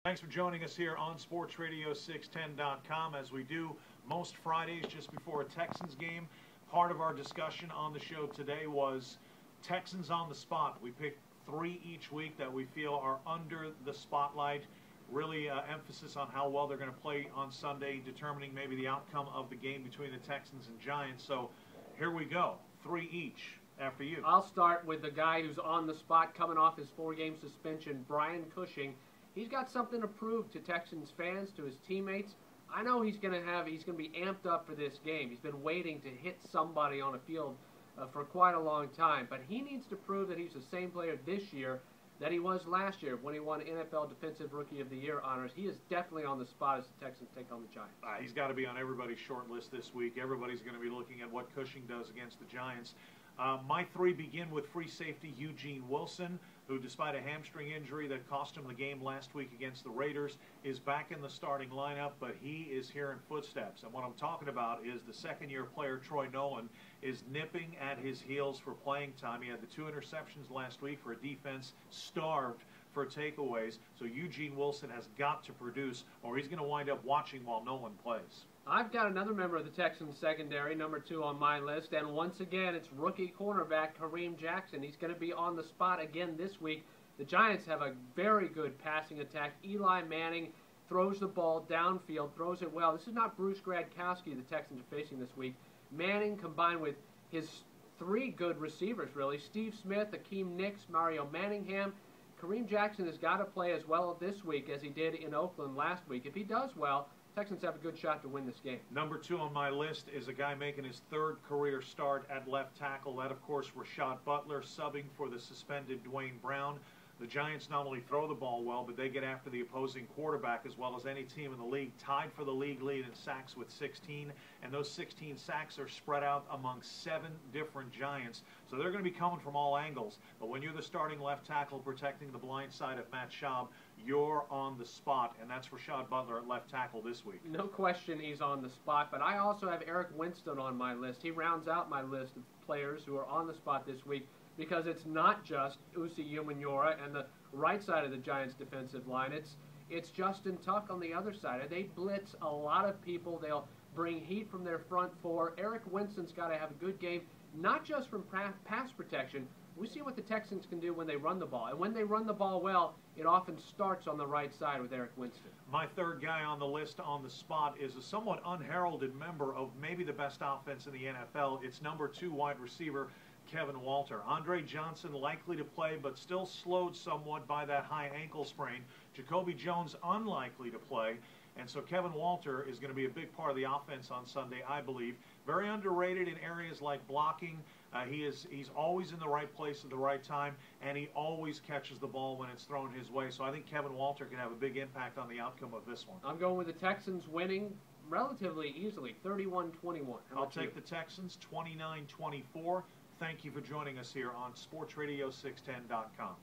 Thanks for joining us here on SportsRadio610.com as we do most Fridays just before a Texans game. Part of our discussion on the show today was Texans on the spot. We picked 3 each week that we feel are under the spotlight. Really emphasis on how well they're going to play on Sunday, determining maybe the outcome of the game between the Texans and Giants. So here we go, 3 each. After you. I'll start with the guy who's on the spot coming off his 4-game suspension, Brian Cushing. He's got something to prove to Texans fans, to his teammates. I know he's going to be amped up for this game. He's been waiting to hit somebody on a field for quite a long time, but he needs to prove that he's the same player this year that he was last year when he won NFL Defensive Rookie of the Year honors. He is definitely on the spot as the Texans take on the Giants. He's got to be on everybody's short list this week. Everybody's going to be looking at what Cushing does against the Giants. My 3 begin with free safety Eugene Wilson, who despite a hamstring injury that cost him the game last week against the Raiders, is back in the starting lineup, but he is hearing footsteps. And what I'm talking about is the second-year player, Troy Nolan, is nipping at his heels for playing time. He had the 2 interceptions last week for a defense starved for takeaways. So Eugene Wilson has got to produce, or he's going to wind up watching while Nolan plays. I've got another member of the Texans secondary, number 2 on my list, and once again, it's rookie cornerback Kareem Jackson. He's going to be on the spot again this week. The Giants have a very good passing attack. Eli Manning throws the ball downfield, throws it well. This is not Bruce Gradkowski the Texans are facing this week. Manning combined with his 3 good receivers, really, Steve Smith, Akeem Nicks, Mario Manningham. Kareem Jackson has got to play as well this week as he did in Oakland last week. If he does well, Texans have a good shot to win this game. Number 2 on my list is a guy making his 3rd career start at left tackle. That, of course, Rashad Butler, subbing for the suspended Dwayne Brown. The Giants not only throw the ball well, but they get after the opposing quarterback as well as any team in the league, tied for the league lead in sacks with 16, and those 16 sacks are spread out among 7 different Giants. So they're going to be coming from all angles. But when you're the starting left tackle protecting the blind side of Matt Schaub, you're on the spot, and that's Rashad Butler at left tackle this week. No question he's on the spot, but I also have Eric Winston on my list. He rounds out my list of players who are on the spot this week, because it's not just Usi Umenyiora and the right side of the Giants' defensive line. It's Justin Tuck on the other side. They blitz a lot of people. They'll bring heat from their front 4. Eric Winston's got to have a good game, not just from pass protection. We see what the Texans can do when they run the ball. And when they run the ball well, it often starts on the right side with Eric Winston. My 3rd guy on the list on the spot is a somewhat unheralded member of maybe the best offense in the NFL. It's number 2 wide receiver, Kevin Walter. Andre Johnson likely to play, but still slowed somewhat by that high ankle sprain. Jacoby Jones unlikely to play. And so Kevin Walter is going to be a big part of the offense on Sunday, I believe. Very underrated in areas like blocking. He's always in the right place at the right time, and he always catches the ball when it's thrown his way. So I think Kevin Walter can have a big impact on the outcome of this one. I'm going with the Texans winning relatively easily, 31-21. I'll take the Texans 29-24. Thank you for joining us here on SportsRadio610.com.